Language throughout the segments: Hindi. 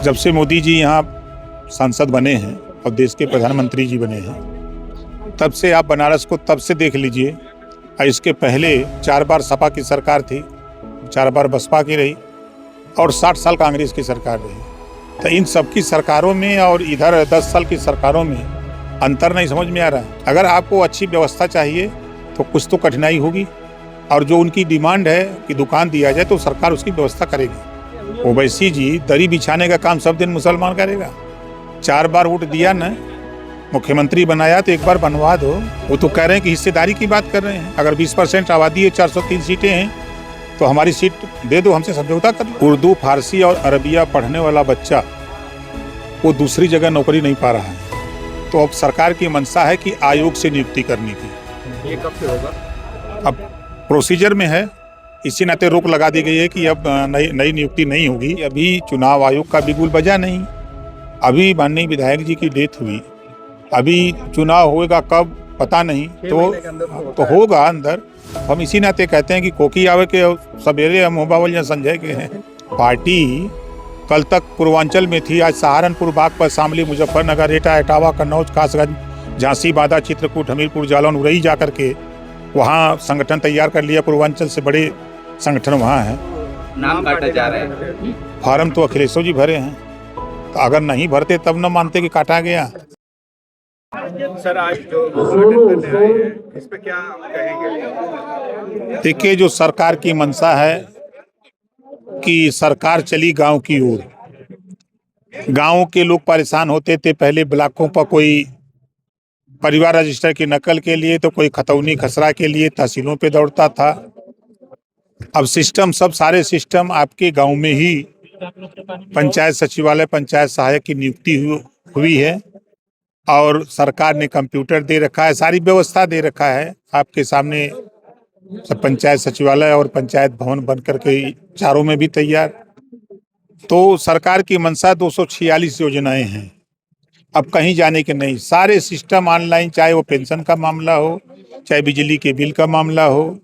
जब से मोदी जी यहाँ सांसद बने हैं और देश के प्रधानमंत्री जी बने हैं, तब से आप बनारस को तब से देख लीजिए। और इसके पहले 4 बार सपा की सरकार थी, 4 बार बसपा की रही और 60 साल कांग्रेस की सरकार रही। तो इन सब की सरकारों में और इधर 10 साल की सरकारों में अंतर नहीं समझ में आ रहा है। अगर आपको अच्छी व्यवस्था चाहिए तो कुछ तो कठिनाई होगी, और जो उनकी डिमांड है कि दुकान दिया जाए तो सरकार उसकी व्यवस्था करेगी। ओवैसी जी दरी बिछाने का काम सब दिन मुसलमान करेगा। 4 बार वोट दिया ना, मुख्यमंत्री बनाया तो एक बार बनवा दो। वो तो कह रहे हैं कि हिस्सेदारी की बात कर रहे हैं। अगर 20% आबादी है, 403 सीटें हैं, तो हमारी सीट दे दो, हमसे समझौता कर लो। उर्दू, फारसी और अरबिया पढ़ने वाला बच्चा वो दूसरी जगह नौकरी नहीं पा रहा है। तो अब सरकार की मंशा है कि आयोग से नियुक्ति करने की। ये कब से होगा? अब प्रोसीजर में है, इसी नाते रोक लगा दी गई है कि अब नई नियुक्ति नहीं होगी। अभी चुनाव आयोग का बिगुल बजा नहीं। अभी माननीय विधायक जी की डेथ हुई, अभी चुनाव होगा कब पता नहीं, तो होगा अंदर। हम इसी नाते कहते हैं कि कोकी आवे के सवेरे हम होबावल या संजय के हैं। पार्टी कल तक पूर्वांचल में थी, आज सहारनपुर, बागपत, शामली, मुजफ्फरनगर, एटा, इटावा, कन्नौज, कासगंज, झांसी, बांदा, चित्रकूट, हमीरपुर, जालौन, उरई जा करके वहाँ संगठन तैयार कर लिया। पूर्वांचल से बड़े संगठन वहाँ हैं। नाम काटा जा रहा है। फार्म तो अखिलेश जी भरे हैं, तो अगर नहीं भरते तब न मानते कि काटा गया। सर, आज जो उद्घाटन करने आए हैं, इस पे क्या कहेंगे? देखिए, जो सरकार की मंशा है कि सरकार चली गांव की ओर। गांव के लोग परेशान होते थे। पहले ब्लॉकों पर कोई परिवार रजिस्टर की नकल के लिए, तो कोई खतौनी खसरा के लिए तहसीलों पे दौड़ता था। अब सिस्टम, सब सारे सिस्टम आपके गांव में ही पंचायत सचिवालय, पंचायत सहायक की नियुक्ति हुई है, और सरकार ने कंप्यूटर दे रखा है, सारी व्यवस्था दे रखा है आपके सामने। सब पंचायत सचिवालय और पंचायत भवन बन करके चारों में भी तैयार। तो सरकार की मंशा 246 योजनाएं हैं। अब कहीं जाने के नहीं, सारे सिस्टम ऑनलाइन, चाहे वो पेंशन का मामला हो, चाहे बिजली के बिल का मामला हो,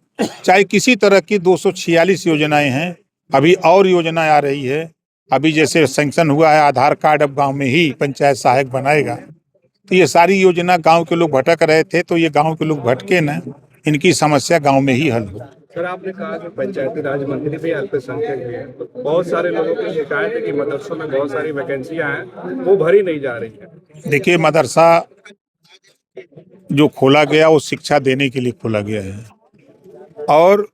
चाहे किसी तरह की 246 योजनाएं हैं। अभी और योजना आ रही है। अभी जैसे सैंक्शन हुआ है आधार कार्ड, अब गांव में ही पंचायत सहायक बनाएगा। तो ये सारी योजना, गांव के लोग भटक रहे थे, तो ये गांव के लोग भटके ना, इनकी समस्या गांव में ही हल हो। सर, आपने कहा कि पंचायती राज मंत्री भी अल्पसंख्यक भी है, तो बहुत सारे लोगों की शिकायत है कि मदरसों में बहुत सारी वैकेंसियां हैं, वो भरी नहीं जा रही है। देखिए, मदरसा जो खोला गया वो शिक्षा देने के लिए खोला गया है, और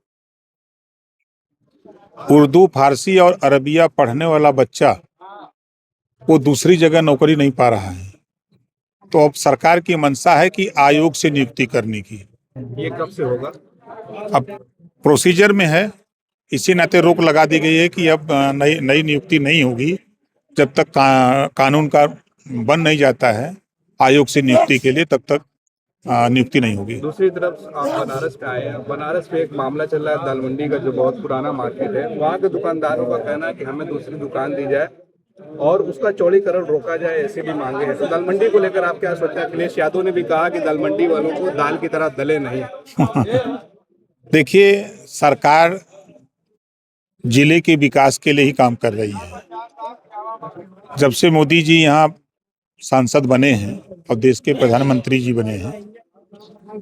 उर्दू, फारसी और अरबिया पढ़ने वाला बच्चा वो दूसरी जगह नौकरी नहीं पा रहा है। तो अब सरकार की मंशा है कि आयोग से नियुक्ति करने की। ये कब से होगा? अब प्रोसीजर में है, इसी नाते रोक लगा दी गई है कि अब नई नियुक्ति नहीं होगी जब तक कानून का बन नहीं जाता है आयोग से नियुक्ति के लिए, तब तक नियुक्ति नहीं होगी। दूसरी तरफ आप बनारस पे आए हैं। बनारस पे एक मामला चल रहा है दाल मंडी का, जो बहुत पुराना मार्केट है। वहाँ के दुकानदारों का कहना है कि हमें दूसरी दुकान दी जाए और उसका चौड़ीकरण रोका जाए, ऐसी भी मांगे हैं। तो दाल मंडी को लेकर आप क्या सोचते हैं? अखिलेश यादव ने भी कहा कि दाल मंडी वालों को दाल की तरह दले नहीं। देखिए, सरकार जिले के विकास के लिए ही काम कर रही है। जब से मोदी जी यहाँ सांसद बने हैं और देश के प्रधानमंत्री जी बने हैं,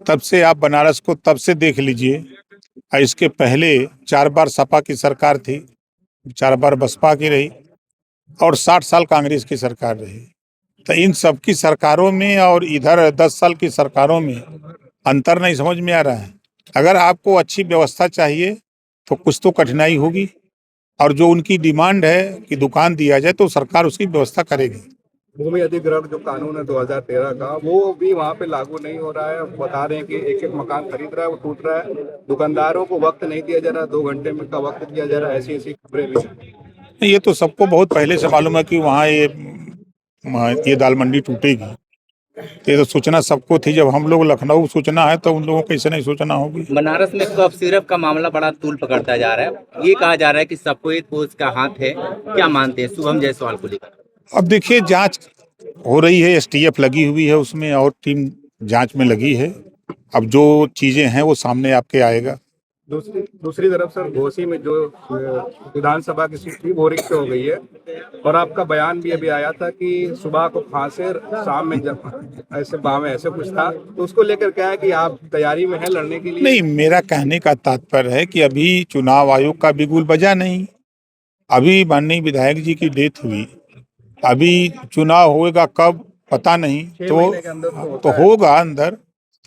तब से आप बनारस को तब से देख लीजिए। और इसके पहले 4 बार सपा की सरकार थी, 4 बार बसपा की रही और 60 साल कांग्रेस की सरकार रही। तो इन सब की सरकारों में और इधर 10 साल की सरकारों में अंतर नहीं समझ में आ रहा है। अगर आपको अच्छी व्यवस्था चाहिए तो कुछ तो कठिनाई होगी, और जो उनकी डिमांड है कि दुकान दिया जाए तो सरकार उसकी व्यवस्था करेगी। भूमि अधिग्रहण जो कानून है 2013 का, वो भी वहाँ पे लागू नहीं हो रहा है। बता रहे हैं कि एक एक मकान खरीद रहा है, वो टूट रहा है। दुकानदारों को वक्त नहीं दिया जा रहा, 2 घंटे में का वक्त दिया जा रहा है। ऐसी खबरें भी। ये तो सबको बहुत पहले से मालूम है कि वहाँ ये दाल मंडी टूटेगी। ये तो सूचना सबको थी। जब हम लोग लखनऊ सूचना है तो उन लोगों को कैसे नहीं सूचना होगी। बनारस में कफ सिरप का मामला बड़ा तूल पकड़ता जा रहा है। ये कहा जा रहा है कि सफेद पोष का हाथ है। क्या मानते हैं शुभम जायसवाल को लेकर? अब देखिए, जांच हो रही है, एसटीएफ लगी हुई है उसमें, और टीम जांच में लगी है। अब जो चीजें हैं वो सामने आपके आएगा। दूसरी तरफ सर घोसी में जो विधानसभा की सीट थी वो रिक्त हो गई है, और आपका बयान भी अभी आया था कि सुबह को फांसे शाम में जब ऐसे बामें ऐसे कुछ था, तो उसको लेकर क्या है कि आप तैयारी में है लड़ने के लिए? नहीं, मेरा कहने का तात्पर्य है कि अभी चुनाव आयोग का बिगुल बजा नहीं। अभी माननीय विधायक जी की डेथ हुई, अभी चुनाव होएगा कब पता नहीं, 6 महीने के अंदर तो तो होता है। होगा अंदर।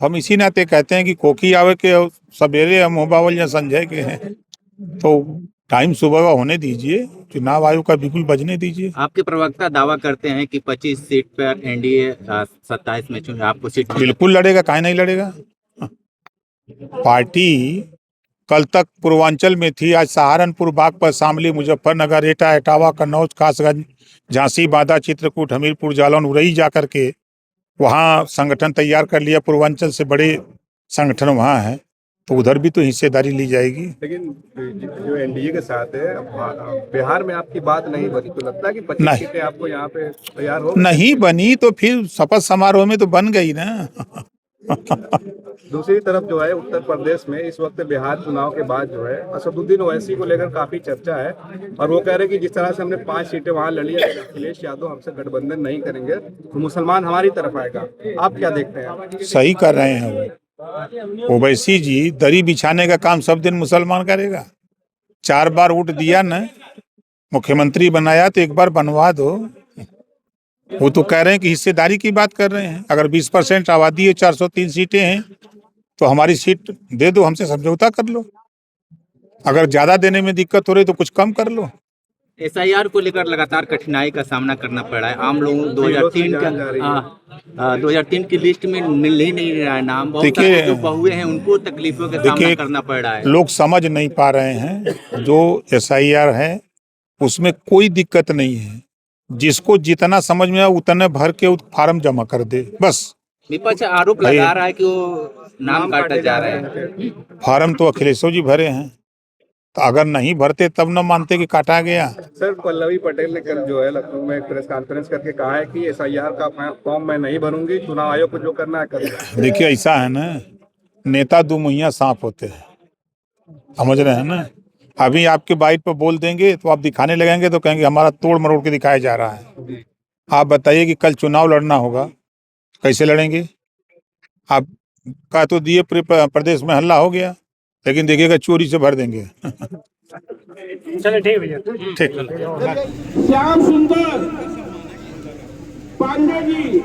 तो हम इसी नाते कहते हैं कि कोकी आवे के सवेरे हम बावल या संजय के हैं, तो टाइम सुबह का होने दीजिए, चुनाव आयोग का बिल्कुल बजने दीजिए। आपके प्रवक्ता दावा करते हैं कि 25 सीट पर एनडीए 27 में चुनाव आपको सीट मिलेगी। बिल्कुल लड़ेगा, काहे नहीं लड़ेगा। पार्टी कल तक पूर्वांचल में थी, आज सहारनपुर, बागपत, शामली, मुजफ्फरनगर, एटा, इटावा, कन्नौज, कासगंज, झांसी, बांदा, चित्रकूट, हमीरपुर, जालौन, उरई जाकर के वहाँ संगठन तैयार कर लिया। पूर्वांचल से बड़े संगठन वहाँ हैं, तो उधर भी तो हिस्सेदारी ली जाएगी। लेकिन जो एनडीए के साथ है, बिहार में आपकी बात नहीं बनी, तो लगता है कि 25 नहीं। सीटें आपको यहाँ पे तैयार हो? नहीं बनी तो फिर शपथ समारोह में तो बन गई ना। दूसरी तरफ जो है उत्तर प्रदेश में इस वक्त बिहार चुनाव के बाद जो है असदुद्दीन ओवैसी को लेकर काफी चर्चा है, और वो कह रहे हैं कि जिस तरह से हमने 5 सीटें वहां लड़ी है, अगर अखिलेश यादव हमसे गठबंधन नहीं करेंगे तो मुसलमान हमारी तरफ आएगा। आप क्या देखते हैं? सही कर रहे हैं वो। ओवैसी जी दरी बिछाने का काम सब दिन मुसलमान करेगा। 4 बार वोट दिया ना, मुख्यमंत्री बनाया, तो एक बार बनवा दो। वो तो कह रहे हैं कि हिस्सेदारी की बात कर रहे हैं। अगर 20% आबादी है, 403 सीटें हैं, तो हमारी सीट दे दो, हमसे समझौता कर लो। अगर ज्यादा देने में दिक्कत हो रही तो कुछ कम कर लो। एसआईआर को लेकर लगातार कठिनाई का सामना करना पड़ रहा है। आम लोगों को 2003 की लिस्ट में मिल ही नहीं रहा है नाम। बहुत सारे जो बहुए हैं उनको तकलीफों का सामना करना पड़ रहा है। लोग समझ नहीं पा रहे हैं, जो एसआईआर है उसमें कोई दिक्कत नहीं है। जिसको जितना समझ में आए उतने भर के फार्म जमा कर दे, बस। विपक्ष आरोप लगा रहा है कि वो नाम काटे जा रहे हैं। फार्म तो अखिलेश जी भरे हैं, तो अगर नहीं भरते तब न मानते कि काटा गया। सर पल्लवी पटेल ने कल जो है लखनऊ में एक प्रेस कॉन्फ्रेंस करके कहा है कि एसआईआर का फॉर्म मैं नहीं भरूंगी, चुनाव आयोग को जो करना है करेगा। देखिए ऐसा है ना, नेता दो मुहैया सांप होते हैं, समझ रहे हैं ना। अभी आपके बाइट पर बोल देंगे तो आप दिखाने लगेंगे तो कहेंगे हमारा तोड़ मरोड़ के दिखाया जा रहा है। आप बताइए कि कल चुनाव लड़ना होगा, कैसे लड़ेंगे आप? का तो दिए पूरे प्रदेश में हल्ला हो गया, लेकिन देखिएगा चोरी से भर देंगे। चलिए ठीक है भैया। ठीक। श्याम सुंदर पांडे जी,